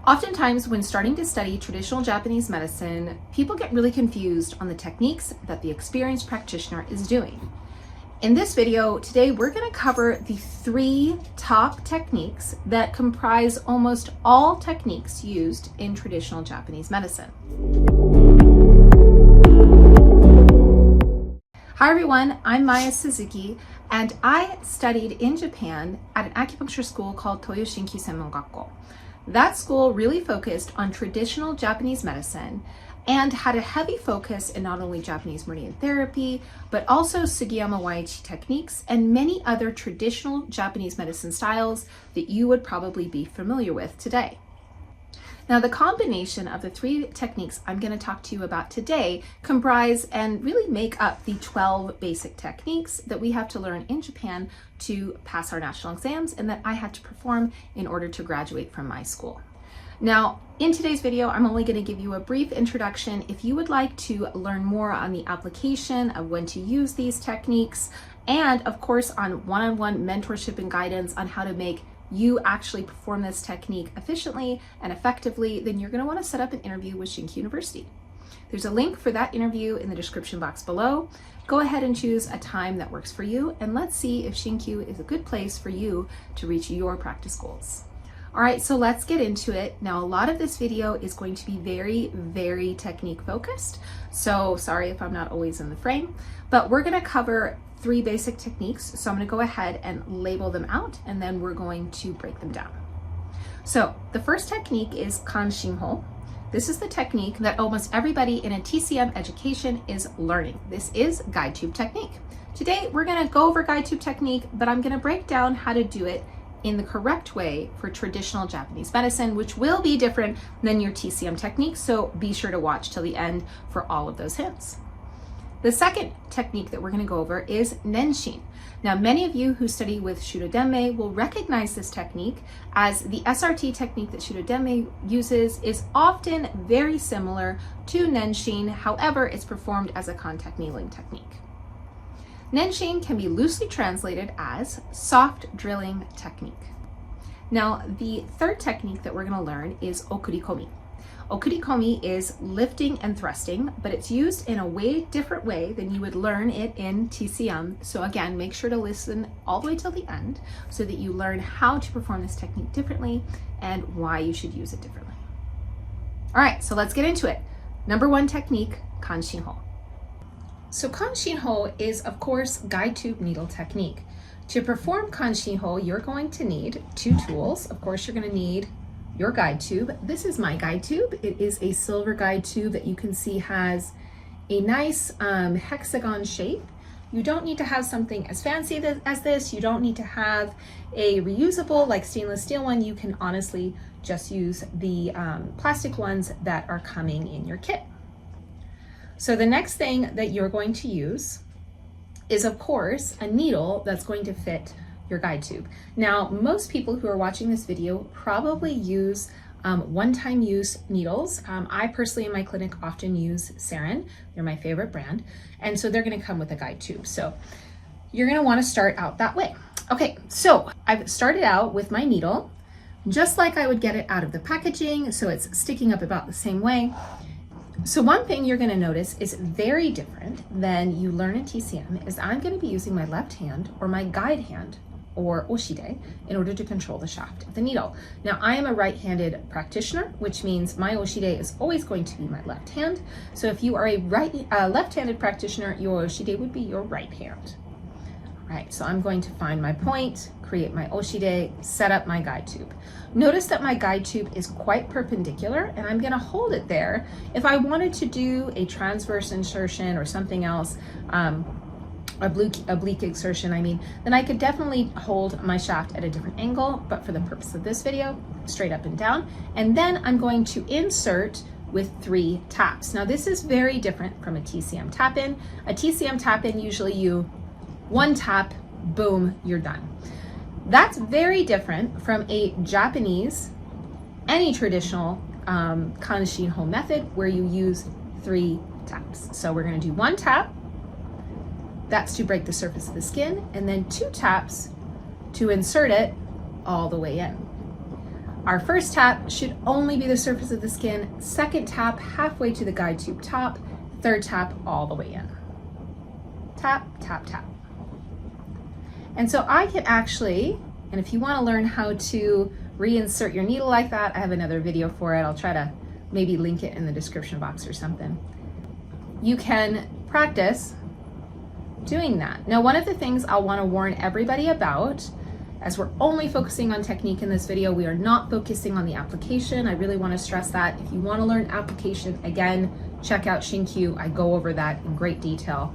Oftentimes, when starting to study traditional Japanese medicine, people get really confused on the techniques that the experienced practitioner is doing. In this video today, we're going to cover the 3 top techniques that comprise almost all techniques used in traditional Japanese medicine. Hi everyone, I'm Maya Suzuki, and I studied in Japan at an acupuncture school called Toyo ShinKyu Senmon Gakko. That school really focused on traditional Japanese medicine and had a heavy focus in not only Japanese meridian therapy, but also Sugiyama Waiichi techniques and many other traditional Japanese medicine styles that you would probably be familiar with today. Now, the combination of the 3 techniques I'm going to talk to you about today comprise and really make up the 12 basic techniques that we have to learn in Japan to pass our national exams and that I had to perform in order to graduate from my school. Now, in today's video, I'm only going to give you a brief introduction. If you would like to learn more on the application of when to use these techniques, and of course on one-on-one mentorship and guidance on how to make you actually perform this technique efficiently and effectively, then you're going to want to set up an interview with ShinKyu University. There's a link for that interview in the description box below. Go ahead and choose a time that works for you, and let's see if ShinKyu is a good place for you to reach your practice goals. All right, so let's get into it. Now, a lot of this video is going to be very technique focused, so sorry if I'm not always in the frame, but we're going to cover 3 basic techniques. So I'm going to go ahead and label them out, and then we're going to break them down. So the first technique is Kanshin Ho. This is the technique that almost everybody in a TCM education is learning. This is guide tube technique. Today, we're going to go over guide tube technique, but I'm going to break down how to do it in the correct way for traditional Japanese medicine, which will be different than your TCM technique. So be sure to watch till the end for all of those hints. The second technique that we're going to go over is Nenshin. Now, many of you who study with Shudo Denmei will recognize this technique, as the SRT technique that Shudo Denmei uses is often very similar to Nenshin. However, it's performed as a contact needling technique. Nenshin can be loosely translated as soft drilling technique. Now, the third technique that we're going to learn is Okurikomi. Okurikomi is lifting and thrusting, but it's used in a different way than you would learn it in TCM. So again, make sure to listen all the way till the end so that you learn how to perform this technique differently and why you should use it differently. All right, so let's get into it. Number 1 technique, Kanshin Ho. So Kanshin Ho is, of course, guide tube needle technique. To perform Kanshin Ho, you're going to need 2 tools. Of course, you're going to need your guide tube. This is my guide tube. It is a silver guide tube that you can see has a nice hexagon shape. You don't need to have something as fancy as this. You don't need to have a reusable like stainless steel one. You can honestly just use the plastic ones that are coming in your kit. So the next thing that you're going to use is, of course, a needle that's going to fit your guide tube. Now, most people who are watching this video probably use one-time use needles. I personally in my clinic often use Sarin. They're my favorite brand. And so they're gonna come with a guide tube. So you're gonna wanna start out that way. Okay, so I've started out with my needle, just like I would get it out of the packaging. So it's sticking up about the same way. So one thing you're going to notice is very different than you learn in TCM is I'm going to be using my left hand or my guide hand or oshide in order to control the shaft of the needle. Now, I am a right-handed practitioner, which means my oshide is always going to be my left hand. So if you are a left-handed practitioner, your oshide would be your right hand. All right, so I'm going to find my point, create my oshide, set up my guide tube. Notice that my guide tube is quite perpendicular, and I'm going to hold it there. If I wanted to do a transverse insertion or something else, oblique exertion, then I could definitely hold my shaft at a different angle, but for the purpose of this video, straight up and down. And then I'm going to insert with 3 taps. Now, this is very different from a TCM tap-in. A TCM tap-in, usually you 1 tap, boom, you're done. That's very different from a Japanese, any traditional Kanshin Ho method where you use 3 taps. So we're going to do 1 tap, that's to break the surface of the skin, and then 2 taps to insert it all the way in. Our first tap should only be the surface of the skin. Second tap halfway to the guide tube top. Third tap all the way in. Tap, tap, tap. And so I can actually, and if you want to learn how to reinsert your needle like that, I have another video for it. I'll try to maybe link it in the description box or something. You can practice doing that. Now, one of the things I'll want to warn everybody about, as we're only focusing on technique in this video, we are not focusing on the application. I really want to stress that. If you want to learn application, again, check out ShinKyu. I go over that in great detail.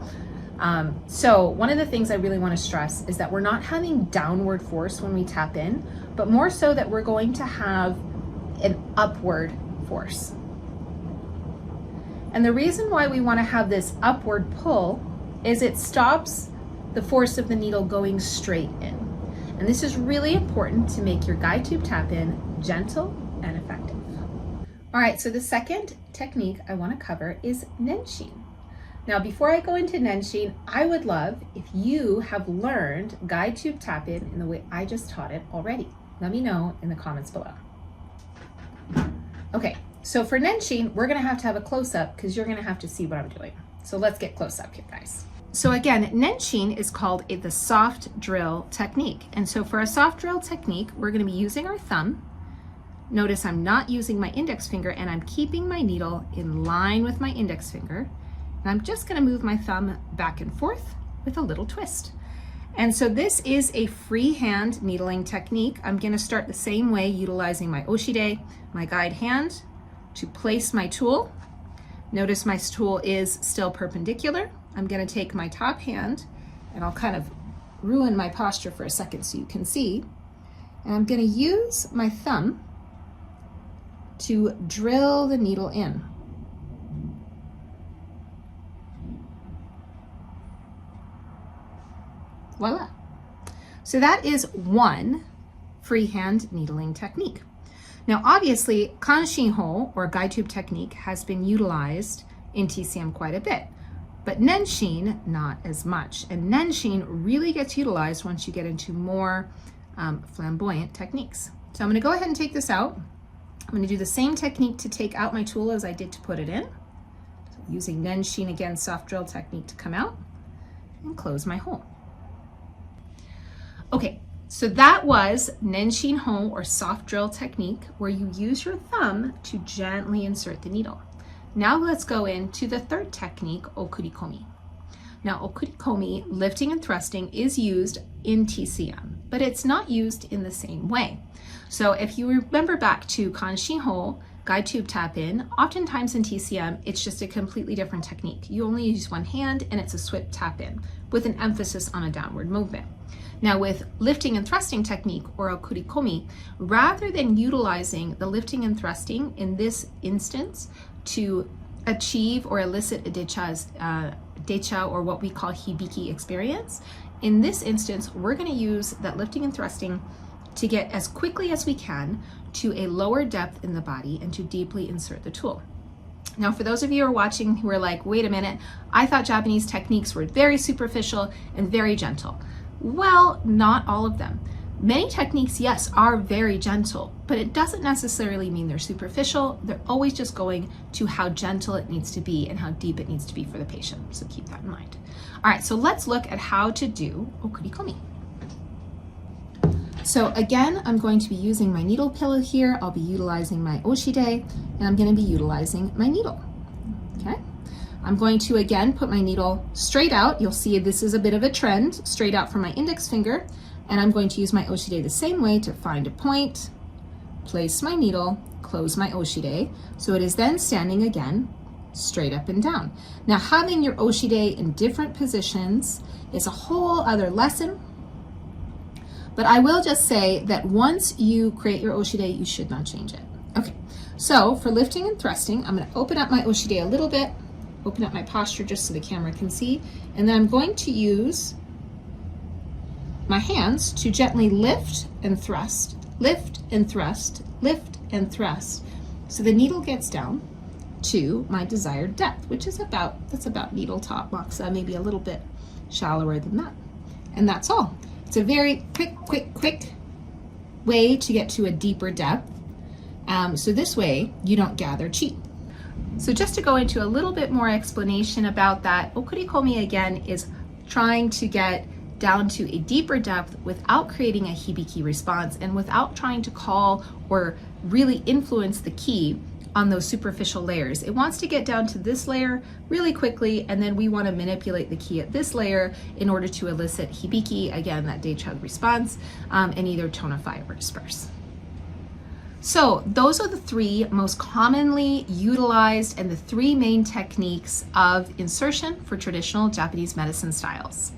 So one of the things I really want to stress is that we're not having downward force when we tap in, but more so that we're going to have an upward force. And the reason why we want to have this upward pull is it stops the force of the needle going straight in. And this is really important to make your guide tube tap in gentle and effective. All right, so the second technique I want to cover is Nenshin. Now, before I go into Nenshin, I would love if you have learned guide tube tap in the way I just taught it already. Let me know in the comments below. Okay, so for Nenshin, we're gonna have to have a close-up because you're gonna have to see what I'm doing. So let's get close up here, guys. So again, Nenshin is called the soft drill technique. And so for a soft drill technique, we're gonna be using our thumb. Notice I'm not using my index finger and I'm keeping my needle in line with my index finger. And I'm just gonna move my thumb back and forth with a little twist. And so this is a freehand needling technique. I'm gonna start the same way, utilizing my oshide, my guide hand, to place my tool. Notice my tool is still perpendicular. I'm gonna take my top hand, and I'll kind of ruin my posture for a second so you can see. And I'm gonna use my thumb to drill the needle in. Voila. So that is one freehand needling technique. Now, obviously, Kanshin Ho, or guide tube technique, has been utilized in TCM quite a bit, but Nenshin, not as much. And Nenshin really gets utilized once you get into more flamboyant techniques. So I'm gonna go ahead and take this out. I'm gonna do the same technique to take out my tool as I did to put it in. So using Nenshin, again, soft drill technique to come out and close my hole. Okay, so that was Nenshin Ho, or soft drill technique, where you use your thumb to gently insert the needle. Now let's go into the third technique, Okurikomi. Now, Okurikomi, lifting and thrusting, is used in TCM, but it's not used in the same way. So if you remember back to Kanshin Ho, guide tube tap in, oftentimes in TCM, it's just a completely different technique. You only use one hand and it's a swift tap in with an emphasis on a downward movement. Now with lifting and thrusting technique, or Okurikomi, rather than utilizing the lifting and thrusting in this instance to achieve or elicit a decha, or what we call hibiki experience, in this instance, we're gonna use that lifting and thrusting to get as quickly as we can to a lower depth in the body and to deeply insert the tool. Now, for those of you who are watching who are like, wait a minute, I thought Japanese techniques were very superficial and very gentle. Well, not all of them. Many techniques, yes, are very gentle, but it doesn't necessarily mean they're superficial. They're always just going to how gentle it needs to be and how deep it needs to be for the patient. So keep that in mind. All right, so let's look at how to do Okurikomi. So again, I'm going to be using my needle pillow here. I'll be utilizing my oshide, and I'm going to be utilizing my needle. Okay. I'm going to, again, put my needle straight out. You'll see this is a bit of a trend, straight out from my index finger. And I'm going to use my oshide the same way to find a point, place my needle, close my oshide. So it is then standing again, straight up and down. Now, having your oshide in different positions is a whole other lesson. But I will just say that once you create your oshide, you should not change it. Okay, so for lifting and thrusting, I'm going to open up my oshide a little bit, open up my posture just so the camera can see, and then I'm going to use my hands to gently lift and thrust, lift and thrust, lift and thrust. So the needle gets down to my desired depth, which is that's about needle top moxa, maybe a little bit shallower than that. And that's all. It's a very quick way to get to a deeper depth. So this way you don't gather chi. So just to go into a little bit more explanation about that, Okurikomi again is trying to get down to a deeper depth without creating a hibiki response and without trying to call or really influence the ki on those superficial layers. It wants to get down to this layer really quickly, and then we want to manipulate the ki at this layer in order to elicit hibiki, again, that deichug response, and either tonify or disperse. So those are the three most commonly utilized and the three main techniques of insertion for traditional Japanese medicine styles.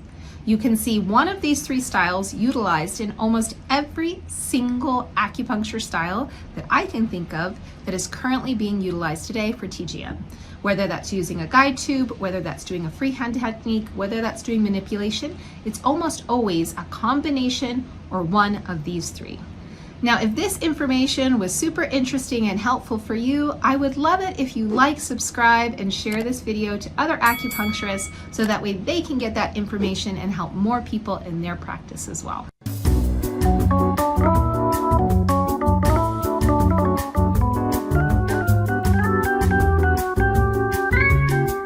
You can see one of these three styles utilized in almost every single acupuncture style that I can think of that is currently being utilized today for TGM. Whether that's using a guide tube, whether that's doing a freehand technique, whether that's doing manipulation, it's almost always a combination or one of these three. Now, if this information was super interesting and helpful for you, I would love it if you like, subscribe, and share this video to other acupuncturists so that way they can get that information and help more people in their practice as well.